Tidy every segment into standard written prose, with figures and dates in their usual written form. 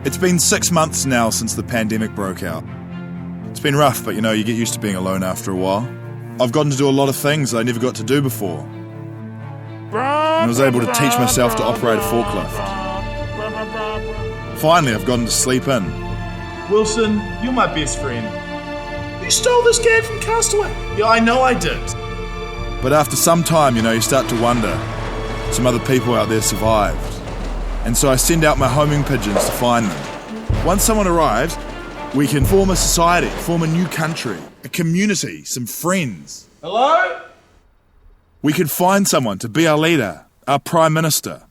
It's been 6 months now since the pandemic broke out. It's been rough, but you get used to being alone after a while. I've gotten to do a lot of things that I never got to do before. And I was able to teach myself to operate a forklift. Finally, I've gotten to sleep in. Wilson, you're my best friend. You stole this gag from Castaway. Yeah, I know I did. But after some time, you start to wonder, some other people out there survived. And so I send out my homing pigeons to find them. Once someone arrives, we can form a society, form a new country, a community, some friends. Hello? We could find someone to be our leader, our Prime Minister.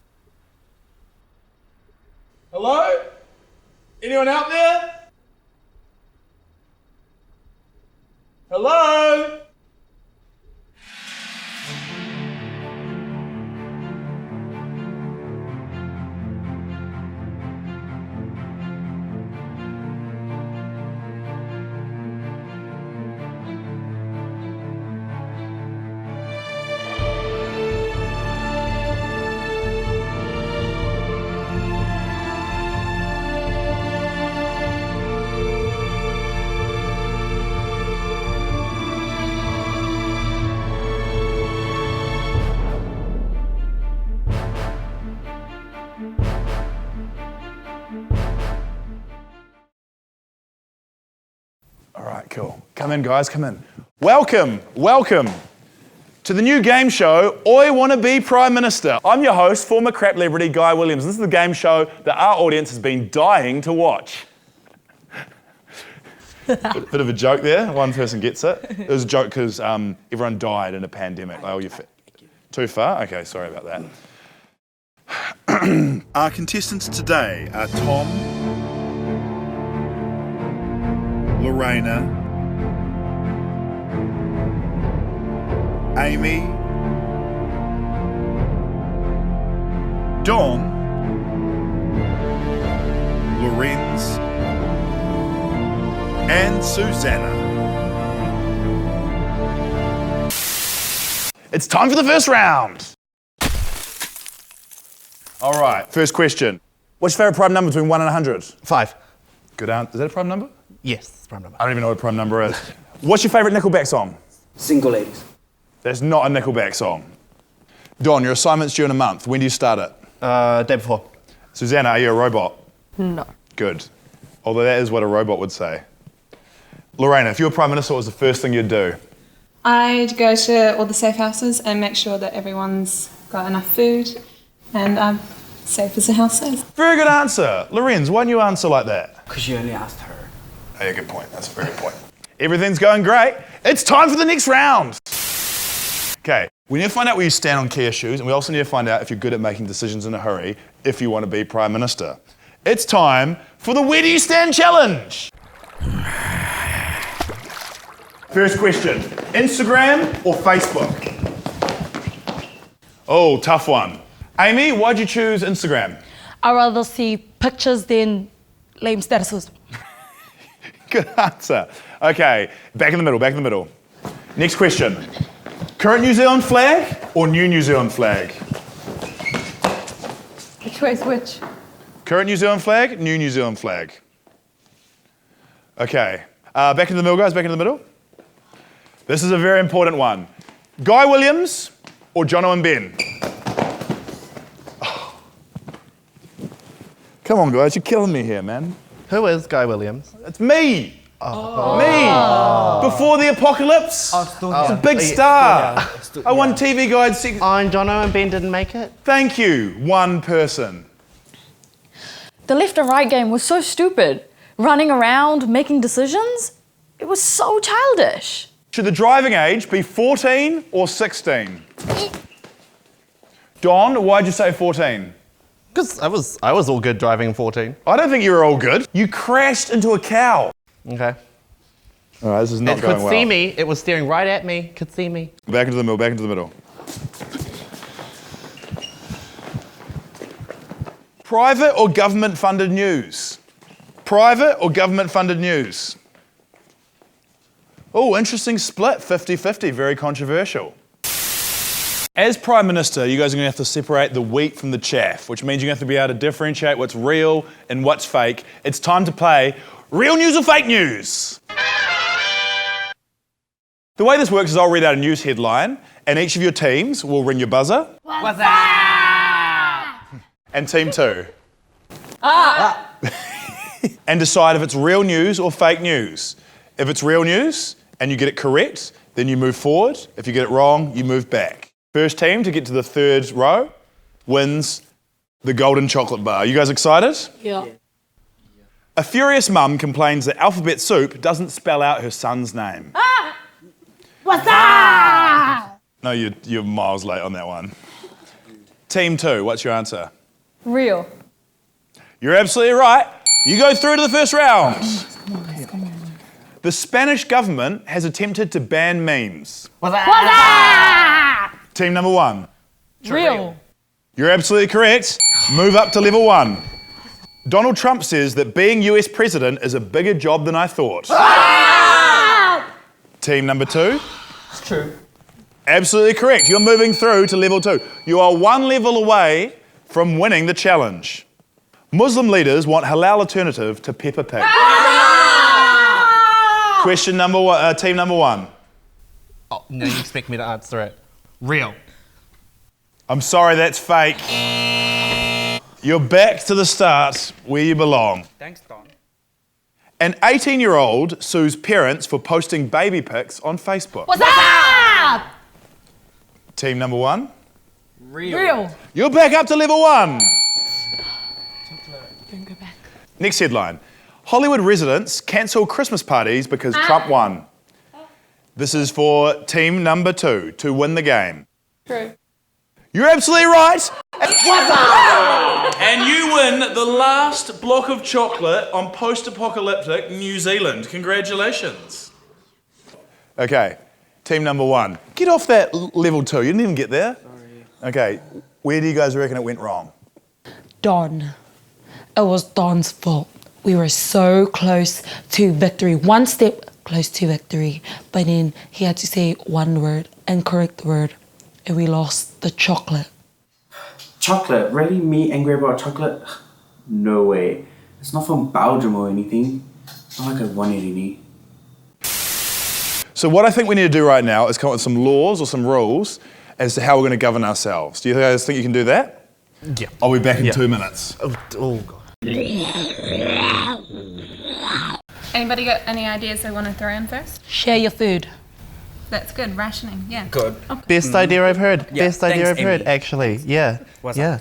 Hello? Anyone out there? Hello? Cool. Come in, guys, come in. Welcome to the new game show, I Want to Be Prime Minister. I'm your host, former crap celebrity Guy Williams. This is the game show that our audience has been dying to watch. Bit of a joke there. One person gets it. It was a joke because everyone died in a pandemic. Oh, you're too far? Okay, sorry about that. Our contestants today are Tom, Laurena, Amy, Don, Lorenz, and Suzana. It's time for the first round. All right, first question. What's your favourite prime number between 1 and 100? 5. Good answer. Is that a prime number? Yes, it's prime number. I don't even know what a prime number is. What's your favourite Nickelback song? Single Ladies. That's not a Nickelback song. Don, your assignment's due in a month. When do you start it? Day before. Suzana, are you a robot? No. Good. Although that is what a robot would say. Laurena, if you were Prime Minister, what was the first thing you'd do? I'd go to all the safe houses and make sure that everyone's got enough food and safe as a house is. Very good answer. Lorenz, why didn't you answer like that? Because you only asked her. Oh, yeah, good point. That's a very good point. Everything's going great. It's time for the next round. Okay, we need to find out where you stand on key issues, and we also need to find out if you're good at making decisions in a hurry if you want to be Prime Minister. It's time for the Where Do You Stand Challenge. First question, Instagram or Facebook? Oh, tough one. Amy, why'd you choose Instagram? I'd rather see pictures than lame statuses. Good answer. Okay, back in the middle. Next question. Current New Zealand flag or new New Zealand flag? Which way's which? Current New Zealand flag, new New Zealand flag. Okay, back in the middle, guys, back in the middle. This is a very important one. Guy Williams or Jono and Ben? Oh. Come on, guys, you're killing me here, man. Who is Guy Williams? It's me. Me. Before the apocalypse. It's a big star. I won TV Guide 6. And Jono and Ben didn't make it? Thank you, one person. The left and right game was so stupid. Running around, making decisions. It was so childish. Should the driving age be 14 or 16? Don, why'd you say 14? Because I was all good driving 14. I don't think you were all good. You crashed into a cow. Okay. All right, this is not It going could well. see me. It was staring right at me. Could see me. Back into the middle. Private or government-funded news? Private or government-funded news? Oh, interesting split, 50-50, very controversial. As Prime Minister, you guys are going to have to separate the wheat from the chaff, which means you're going to have to be able to differentiate what's real and what's fake. It's time to play Real News or Fake News. The way this works is I'll read out a news headline, and each of your teams will ring your buzzer. What's that? And team 2. And decide if it's real news or fake news. If it's real news and you get it correct, then you move forward. If you get it wrong, you move back. First team to get to the third row wins the golden chocolate bar. You guys excited? Yeah. A furious mum complains that alphabet soup doesn't spell out her son's name. What's that? No, you're miles late on that one. Team 2, what's your answer? Real. You're absolutely right. You go through to the first round. The Spanish government has attempted to ban memes. What's that? Team number 1. Real. You're absolutely correct. Move up to level 1. Donald Trump says that being US president is a bigger job than I thought. Team number 2. It's true. Absolutely correct. You're moving through to level 2. You are 1 level away from winning the challenge. Muslim leaders want halal alternative to Peppa Pig. Question number 1, team number 1. Oh, no, you expect me to answer it. Real. I'm sorry, that's fake. You're back to the start where you belong. Thanks, Don. An 18-year-old sues parents for posting baby pics on Facebook. What's that? Team number 1. Real. You're back up to level 1. Next headline. Hollywood residents cancel Christmas parties because Trump won. This is for team number 2 to win the game. True. You're absolutely right. And you win the last block of chocolate on post-apocalyptic New Zealand. Congratulations. Okay, team number 1. Get off that level 2. You didn't even get there. Sorry. Okay, where do you guys reckon it went wrong? Don. It was Don's fault. We were so close to victory, one step close to victory, but then he had to say one word, incorrect word, and we lost the chocolate. Chocolate? Really? Me angry about chocolate? No way. It's not from Belgium or anything. It's not like I wanted any. So what I think we need to do right now is come up with some laws or some rules as to how we're going to govern ourselves. Do you guys think you can do that? Yeah. I'll be back in 2 minutes. Oh, God. Anybody got any ideas they want to throw in first? Share your food. That's good. Rationing. Yeah. Good. Best idea I've heard. Yeah, Best idea thanks, I've heard, Amy. actually. Yeah. What's yeah.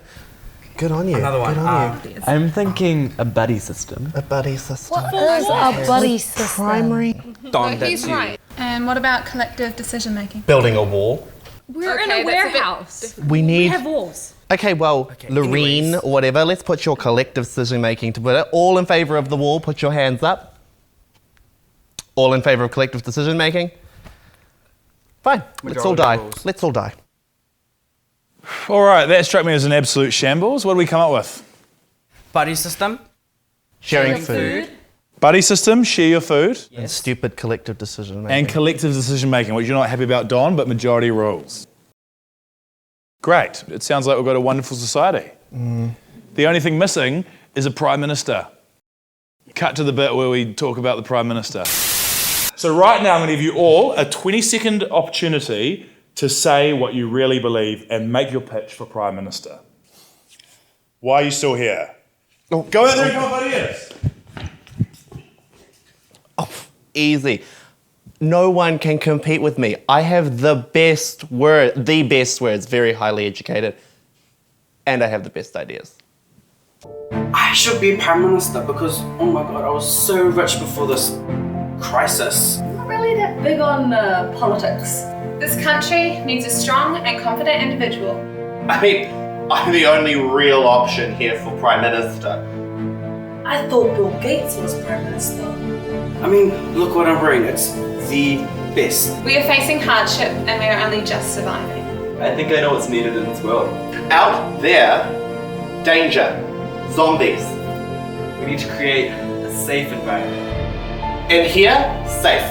Good on you. Another one. Good on you. I'm thinking a buddy system. A buddy system. What is a buddy system? Primary. Don, He's that's you. right. And what about collective decision making? Building a wall. We're Okay, in a that's a bit warehouse. We need. walls. Okay, well, Lorene anyways. or whatever, let's put your collective decision making to put it. All in favour of the wall, put your hands up. All in favour of collective decision making? Fine, let's all Majority die. rules. Let's all die. All right, that struck me as an absolute shambles. What do we come up with? Buddy system? Sharing food. Buddy system, share your food, And stupid collective decision making. and collective decision making, which you're not happy about, Don, but majority rules. Great. It sounds like we've got a wonderful society. The only thing missing is a Prime Minister. Cut to the bit where we talk about the Prime Minister. So right now I'm going to give you all a 20-second opportunity to say what you really believe and make your pitch for Prime Minister. Why are you still here? Go out there and come up ideas. Easy. No one can compete with me. I have the best words, very highly educated, and I have the best ideas. I should be Prime Minister because, oh my god, I was so rich before this crisis. Not really that big on politics. This country needs a strong and confident individual. I mean, I'm the only real option here for Prime Minister. I thought Bill Gates was Prime Minister. I mean, look what I'm wearing. It's the best. We are facing hardship and we are only just surviving. I think I know what's needed in this world. Out there, danger, zombies. We need to create a safe environment. In here, safe,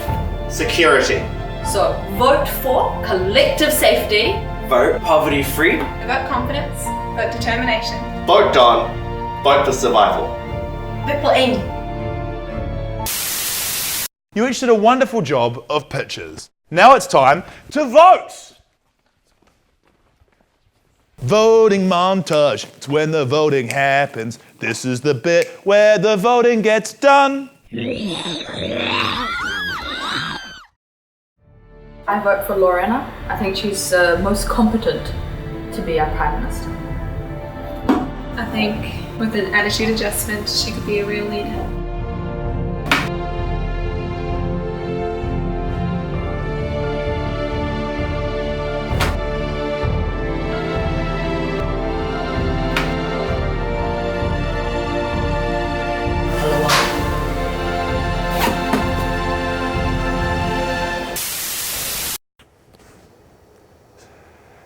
security. So vote for collective safety, Vote poverty-free. Vote confidence. Vote determination. Vote Don. Vote for survival. Vote for Amy. You each did a wonderful job of pictures. Now it's time to vote. Voting montage. It's when the voting happens. This is the bit where the voting gets done. I vote for Laurena. I think she's most competent to be our Prime Minister. I think with an attitude adjustment, she could be a real leader.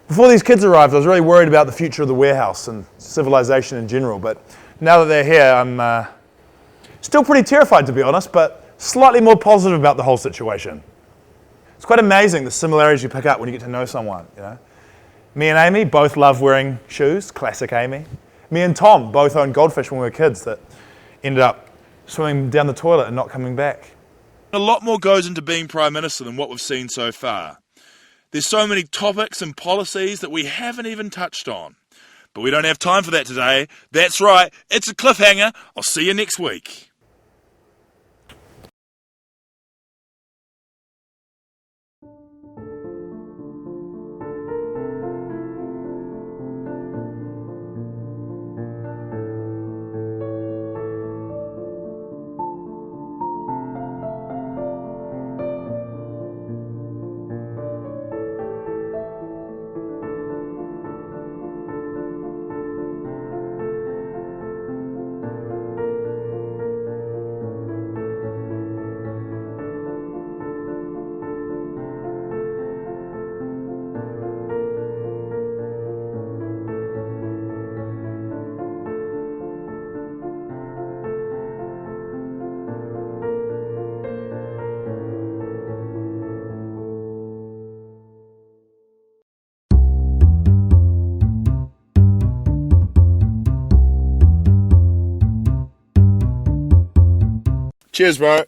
Before these kids arrived, I was really worried about the future of the warehouse and civilization in general, but now that they're here, I'm still pretty terrified, to be honest, but slightly more positive about the whole situation. It's quite amazing the similarities you pick up when you get to know someone, you know. Me and Amy both love wearing shoes, classic Amy. Me and Tom both owned goldfish when we were kids that ended up swimming down the toilet and not coming back. A lot more goes into being Prime Minister than what we've seen so far. There's so many topics and policies that we haven't even touched on. But we don't have time for that today. That's right, it's a cliffhanger. I'll see you next week. Cheers, bro.